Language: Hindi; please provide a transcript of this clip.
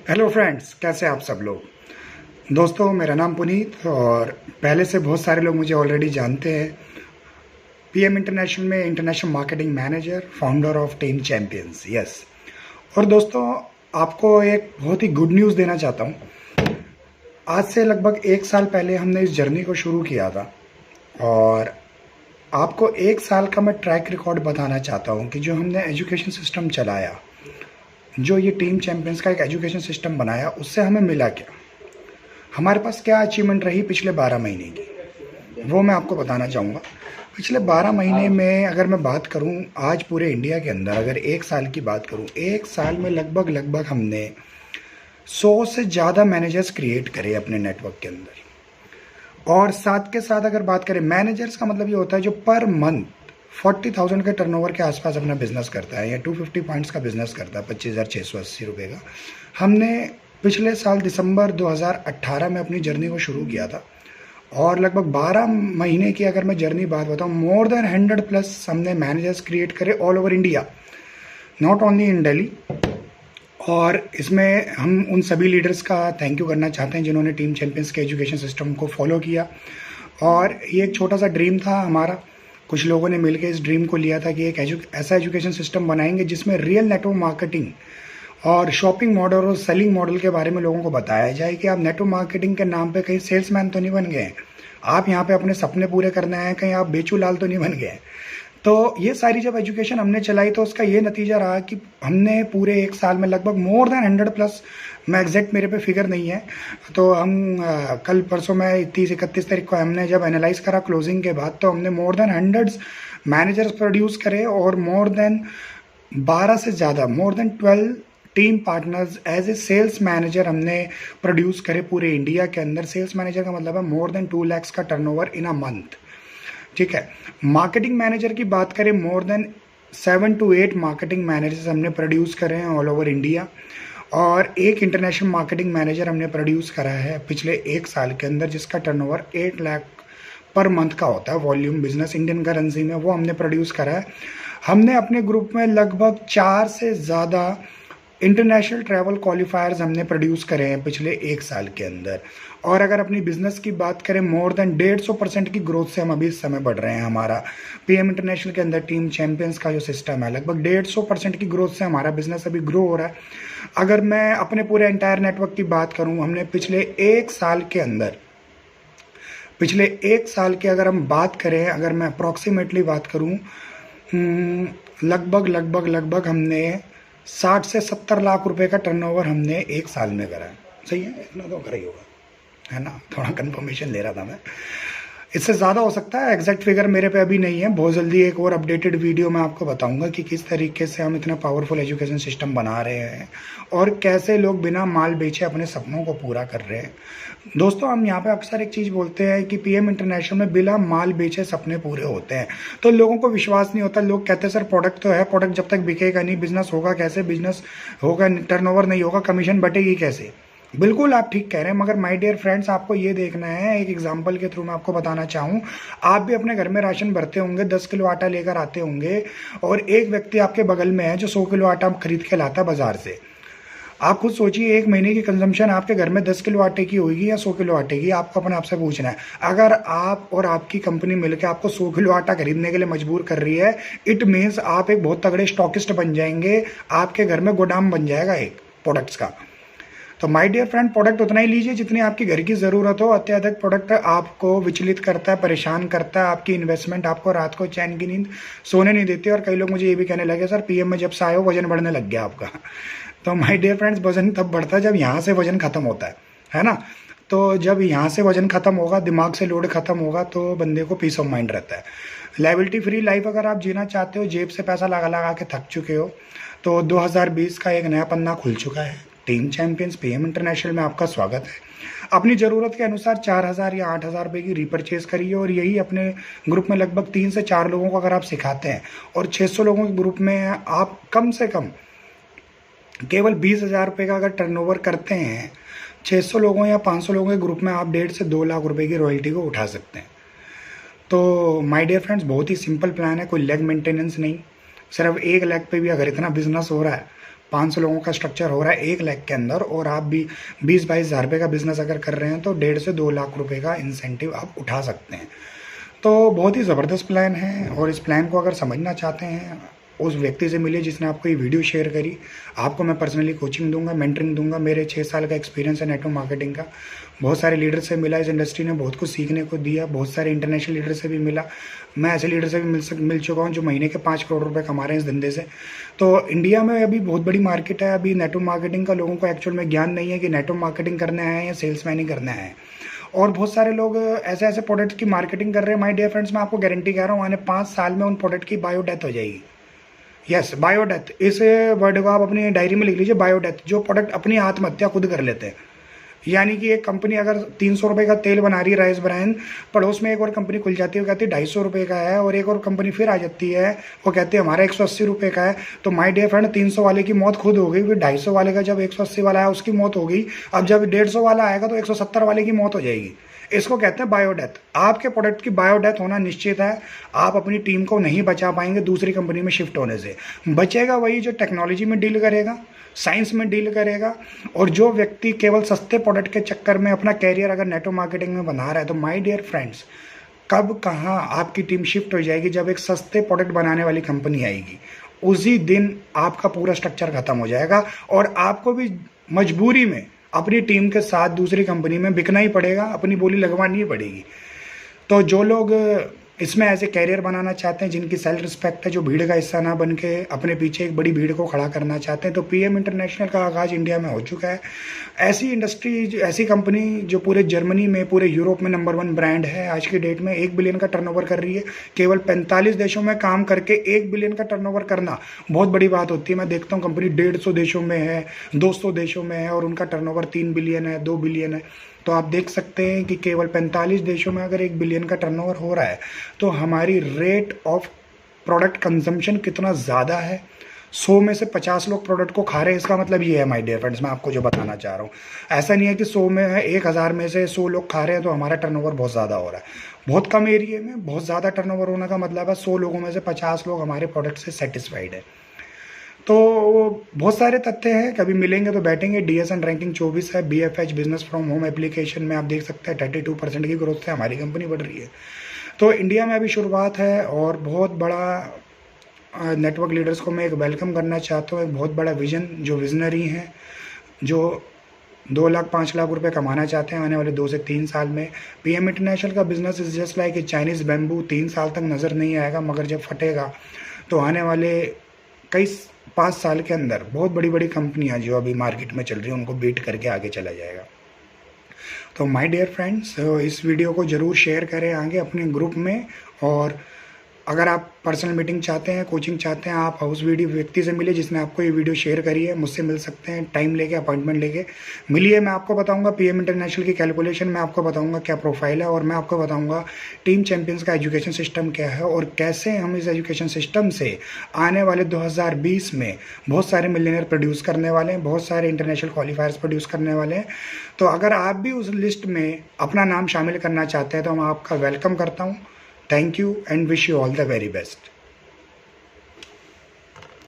हेलो फ्रेंड्स, कैसे आप सब लोग। दोस्तों, मेरा नाम पुनीत और पहले से बहुत सारे लोग मुझे ऑलरेडी जानते हैं। पीएम इंटरनेशनल में international marketing manager, founder of team champions. Yes. और दोस्तों, आपको एक बहुत ही गुड न्यूज़ देना चाहता हूँ। आज से लगभग 1 साल पहले हमने इस जर्नी को शुरू किया था और आपको 1 साल का मैं ट्रैक रिकॉर्ड बताना चाहता हूँ कि जो हमने एजुकेशन सिस्टम चलाया, जो ये टीम चैंपियंस का एक एजुकेशन सिस्टम बनाया, उससे हमें मिला क्या, हमारे पास क्या अचीवमेंट रही पिछले 12 महीने की, वो मैं आपको बताना चाहूँगा। पिछले 12 महीने में अगर मैं बात करूँ, आज पूरे इंडिया के अंदर अगर 1 साल की बात करूँ, 1 साल में लगभग लगभग हमने 100 से ज़्यादा मैनेजर्स क्रिएट करे अपने नेटवर्क के अंदर। और साथ के साथ अगर बात करें, मैनेजर्स का मतलब ये होता है जो पर मंथ 40,000 के टर्नओवर के आसपास अपना बिजनेस करता है या 250 पॉइंट्स का बिजनेस करता है, 25,680 रुपये का। हमने पिछले साल दिसंबर 2018 में अपनी जर्नी को शुरू किया था और लगभग 12 महीने की अगर मैं जर्नी बात बताऊँ, मोर देन 100+ हमने मैनेजर्स क्रिएट करे all over India, not only in Delhi. और इसमें हम उन सभी लीडर्स का थैंक यू करना चाहते हैं जिन्होंने टीम चैंपियंस के एजुकेशन सिस्टम को फॉलो किया। और ये एक छोटा सा ड्रीम था हमारा, कुछ लोगों ने मिलकर इस ड्रीम को लिया था कि एक ऐसा एजुकेशन सिस्टम बनाएंगे जिसमें रियल नेटवर्क मार्केटिंग और शॉपिंग मॉडल और सेलिंग मॉडल के बारे में लोगों को बताया जाए कि आप नेटवर्क मार्केटिंग के नाम पे कहीं सेल्समैन तो नहीं बन गए, आप यहाँ पे अपने सपने पूरे करने आए, कहीं आप बेचू लाल तो नहीं बन गए। तो ये सारी जब एजुकेशन हमने चलाई तो उसका ये नतीजा रहा कि हमने पूरे 1 साल में लगभग मोर देन 100+, मैं एग्जैक्ट मेरे पे फिगर नहीं है, तो हम कल परसों में 30-31 तारीख को हमने जब एनालाइज करा क्लोजिंग के बाद, तो हमने मोर देन 100 मैनेजर्स प्रोड्यूस करे और मोर देन 12 से ज़्यादा, more than 12 team partners as a sales manager हमने प्रोड्यूस करे पूरे इंडिया के अंदर। सेल्स मैनेजर का मतलब है मोर देन 2 lakhs का टर्नओवर इन अ मंथ। ठीक है। मार्केटिंग मैनेजर की बात करें, more than 7 to 8 marketing managers हमने प्रोड्यूस करे हैं ऑल ओवर इंडिया। और एक इंटरनेशनल मार्केटिंग मैनेजर हमने प्रोड्यूस करा है पिछले 1 साल के अंदर, जिसका टर्नओवर 8 लाख पर मंथ का होता है, वॉल्यूम बिजनेस इंडियन करेंसी में, वो हमने प्रोड्यूस करा है। हमने अपने ग्रुप में लगभग 4 से ज़्यादा इंटरनेशनल ट्रैवल क्वालिफायर्स हमने प्रोड्यूस करे हैं पिछले 1 साल के अंदर। और अगर अपनी बिजनेस की बात करें, मोर देन 150% की ग्रोथ से हम अभी इस समय बढ़ रहे हैं। हमारा पीएम इंटरनेशनल के अंदर टीम चैंपियंस का जो सिस्टम है, लगभग 150% की ग्रोथ से हमारा बिजनेस अभी ग्रो हो रहा है। अगर मैं अपने पूरे एंटायर नेटवर्क की बात करूं, हमने पिछले 1 साल के अंदर, पिछले 1 साल की अगर हम बात करें, अगर मैं अप्रॉक्सीमेटली बात करूं, लगभग लगभग लगभग हमने 60 से 70 लाख रुपए का टर्नओवर हमने 1 साल में करा है। सही है, इतना तो करा ही होगा, है ना। थोड़ा कंफर्मेशन ले रहा था मैं, इससे ज़्यादा हो सकता है, एग्जैक्ट फिगर मेरे पे अभी नहीं है। बहुत जल्दी एक और अपडेटेड वीडियो मैं आपको बताऊंगा कि किस तरीके से हम इतना पावरफुल एजुकेशन सिस्टम बना रहे हैं और कैसे लोग बिना माल बेचे अपने सपनों को पूरा कर रहे हैं। दोस्तों, हम यहाँ पे अक्सर एक चीज़ बोलते हैं कि पीएम इंटरनेशनल में बिना माल बेचे सपने पूरे होते हैं, तो लोगों को विश्वास नहीं होता। लोग कहते हैं सर प्रोडक्ट तो है, प्रोडक्ट जब तक बिकेगा नहीं बिजनेस होगा कैसे, बिजनेस होगा टर्नओवर नहीं होगा, कमीशन बटेगी कैसे। बिल्कुल आप ठीक कह रहे हैं, मगर माय डियर फ्रेंड्स, आपको ये देखना है, एक एग्जांपल के थ्रू मैं आपको बताना चाहूँ। आप भी अपने घर में राशन भरते होंगे, 10 किलो आटा लेकर आते होंगे और एक व्यक्ति आपके बगल में है जो 100 किलो आटा खरीद के लाता है बाजार से। आप खुद सोचिए, एक महीने की कंजम्पशन आपके घर में 10 किलो आटे की होगी या 100 किलो आटे की, आपको अपने आप से पूछना है। अगर आप और आपकी कंपनी मिलकर आपको 100 किलो आटा खरीदने के लिए मजबूर कर रही है, इट मीन्स आप एक बहुत तगड़े स्टॉकिस्ट बन जाएंगे, आपके घर में गोदाम बन जाएगा एक प्रोडक्ट्स का। तो माय डियर फ्रेंड, प्रोडक्ट उतना ही लीजिए जितनी आपकी घर की ज़रूरत हो। अत्यधिक प्रोडक्ट आपको विचलित करता है, परेशान करता है, आपकी इन्वेस्टमेंट आपको रात को चैन की नींद सोने नहीं देती। और कई लोग मुझे ये भी कहने लगे सर पीएम में जब से आए हो वजन बढ़ने लग गया आपका। तो माय डियर फ्रेंड्स, वजन तब बढ़ता है जब यहाँ से वजन खत्म होता है ना। तो जब यहाँ से वजन खत्म होगा, दिमाग से लोड खत्म होगा, तो बंदे को पीस ऑफ माइंड रहता है। लाइबिलिटी फ्री लाइफ अगर आप जीना चाहते हो, जेब से पैसा लगा लगा के थक चुके हो, तो 2020 का एक नया पन्ना खुल चुका है। टीम चैंपियंस पीएम इंटरनेशनल में आपका स्वागत है। अपनी ज़रूरत के अनुसार 4,000 या 8,000 रुपये की रीपरचेज करिए और यही अपने ग्रुप में लगभग 3 से 4 लोगों को अगर आप सिखाते हैं और 600 लोगों के ग्रुप में आप कम से कम केवल 20,000 रुपये का अगर टर्नओवर करते हैं, 600 लोगों या 500 लोगों के ग्रुप में आप 1.5 से 2 लाख रुपए की रॉयल्टी को उठा सकते हैं। तो माय डियर फ्रेंड्स, बहुत ही सिंपल प्लान है, कोई लेग मेंटेनेंस नहीं। सिर्फ 1 लाख पे भी अगर इतना बिजनेस हो रहा है, 500 लोगों का स्ट्रक्चर हो रहा है 1 लाख के अंदर, और आप भी 20-22 हज़ार रुपये का बिजनेस अगर कर रहे हैं तो 1.5 से 2 लाख रुपए का इंसेंटिव आप उठा सकते हैं। तो बहुत ही ज़बरदस्त प्लान है, और इस प्लान को अगर समझना चाहते हैं उस व्यक्ति से मिलिए जिसने आपको ये वीडियो शेयर करी। आपको मैं पर्सनली कोचिंग दूंगा, मेंटरिंग दूंगा। मेरे 6 साल का एक्सपीरियंस है नेटवर्क मार्केटिंग का। बहुत सारे लीडर से मिला, इस इंडस्ट्री ने बहुत कुछ सीखने को दिया। बहुत सारे इंटरनेशनल लीडर से भी मिला। मैं ऐसे लीडर से भी मिल चुका हूँ जो महीने के 5 करोड़ रुपए कमा रहे हैं इस धंधे से। तो इंडिया में अभी बहुत बड़ी मार्केट है। अभी नेटवर्क मार्केटिंग का लोगों को एक्चुअल में ज्ञान नहीं है कि नेटवर्क मार्केटिंग करने आए हैं या सेल्समैन ही करने आए हैं। और बहुत सारे लोग ऐसे ऐसे प्रोडक्ट्स की मार्केटिंग कर रहे हैं। माय डियर फ्रेंड्स, मैं आपको गारंटी कह रहा हूँ आने 5 साल में उन प्रोडक्ट की बायोडेथ हो जाएगी। यस, बायोडेथ, इस वर्ड को आप अपनी डायरी में लिख लीजिए, बायोडेथ। जो प्रोडक्ट अपनी आत्महत्या खुद कर लेते हैं। यानी कि एक कंपनी अगर 300 रुपये का तेल बना रही है राइस ब्रांड, पड़ोस में एक और कंपनी खुल जाती है, वो कहती है 250 रुपये का है, और एक और कंपनी फिर आ जाती है, वो कहती है हमारा 180 रुपये का है। तो माय डियर फ्रेंड, 300 वाले की मौत खुद हो गई, फिर 250 वाले का जब 180 वाला है उसकी मौत हो गई, अब जब 150 वाला आएगा तो 170 वाले की मौत हो जाएगी। इसको कहते हैं बायोडेथ। आपके प्रोडक्ट की बायोडेथ होना निश्चित है। आप अपनी टीम को नहीं बचा पाएंगे दूसरी कंपनी में शिफ्ट होने से। बचेगा वही जो टेक्नोलॉजी में डील करेगा, साइंस में डील करेगा। और जो व्यक्ति केवल सस्ते प्रोडक्ट के चक्कर में अपना कैरियर अगर नेटवर्क मार्केटिंग में बना रहा है, तो माय डियर फ्रेंड्स, कब कहाँ आपकी टीम शिफ्ट हो जाएगी जब एक सस्ते प्रोडक्ट बनाने वाली कंपनी आएगी, उसी दिन आपका पूरा स्ट्रक्चर खत्म हो जाएगा, और आपको भी मजबूरी में अपनी टीम के साथ दूसरी कंपनी में बिकना ही पड़ेगा, अपनी बोली लगवानी ही पड़ेगी। तो जो लोग इसमें ऐसे कैरियर बनाना चाहते हैं, जिनकी सेल्फ रिस्पेक्ट है, जो भीड़ का हिस्सा ना बन के अपने पीछे एक बड़ी भीड़ को खड़ा करना चाहते हैं, तो पीएम इंटरनेशनल का आगाज़ इंडिया में हो चुका है। ऐसी इंडस्ट्री, ऐसी कंपनी जो पूरे जर्मनी में, पूरे यूरोप में नंबर 1 ब्रांड है, आज की डेट में 1 बिलियन का टर्नओवर कर रही है। केवल 45 देशों में काम करके 1 बिलियन का टर्नओवर करना बहुत बड़ी बात होती है। मैं देखता हूँ कंपनी 150 देशों में है, 200 देशों में है, और उनका टर्नओवर 3 बिलियन है, 2 बिलियन है। तो आप देख सकते हैं कि केवल 45 देशों में अगर 1 बिलियन का टर्नओवर हो रहा है, तो हमारी रेट ऑफ प्रोडक्ट कंजम्पशन कितना ज़्यादा है। 100 में से 50 लोग प्रोडक्ट को खा रहे हैं। इसका मतलब ये है माय डियर फ्रेंड्स, मैं आपको जो बताना चाह रहा हूँ, ऐसा नहीं है कि 100 में 1000 में से 100 लोग खा रहे हैं तो हमारा टर्नओवर बहुत ज़्यादा हो रहा है। बहुत कम एरिया में बहुत ज़्यादा टर्नओवर होने का मतलब है 100 लोगों में से 50 लोग हमारे प्रोडक्ट से सेटिस्फाइड है। तो बहुत सारे तथ्य हैं, कभी मिलेंगे तो बैठेंगे। DSN रैंकिंग 24 है। BFH business from home application में आप देख सकते हैं 32% की ग्रोथ से हमारी कंपनी बढ़ रही है। तो इंडिया में अभी शुरुआत है, और बहुत बड़ा नेटवर्क लीडर्स को मैं एक वेलकम करना चाहता हूँ। एक बहुत बड़ा विजन, जो विजनरी हैं, जो 2 लाख 5 लाख रुपए कमाना चाहते हैं आने वाले 2 से 3 साल में। पीएम इंटरनेशनल का business is just like a Chinese bamboo. 3 साल तक नज़र नहीं आएगा, मगर जब फटेगा तो आने वाले 5 साल के अंदर बहुत बड़ी बड़ी कंपनियां जो अभी मार्केट में चल रही हैं उनको बीट करके आगे चला जाएगा। तो माय डियर फ्रेंड्स, इस वीडियो को ज़रूर शेयर करें आगे अपने ग्रुप में। और अगर आप पर्सनल मीटिंग चाहते हैं, कोचिंग चाहते हैं, आप उस व्यक्ति से मिलिए जिसने आपको ये वीडियो शेयर करी है। मुझसे मिल सकते हैं, टाइम लेके, अपॉइंटमेंट लेके मिलिए। मैं आपको बताऊंगा पीएम इंटरनेशनल की कैलकुलेशन, मैं आपको बताऊंगा क्या प्रोफाइल है, और मैं आपको बताऊंगा टीम चैंपियंस का एजुकेशन सिस्टम क्या है, और कैसे हम इस एजुकेशन सिस्टम से आने वाले 2020 में बहुत सारे मिलियनियर प्रोड्यूस करने वाले हैं, बहुत सारे इंटरनेशनल क्वालिफायर्स प्रोड्यूस करने वाले हैं। तो अगर आप भी उस लिस्ट में अपना नाम शामिल करना चाहते हैं तो मैं आपका वेलकम करता हूँ। Thank you and wish you all the very best.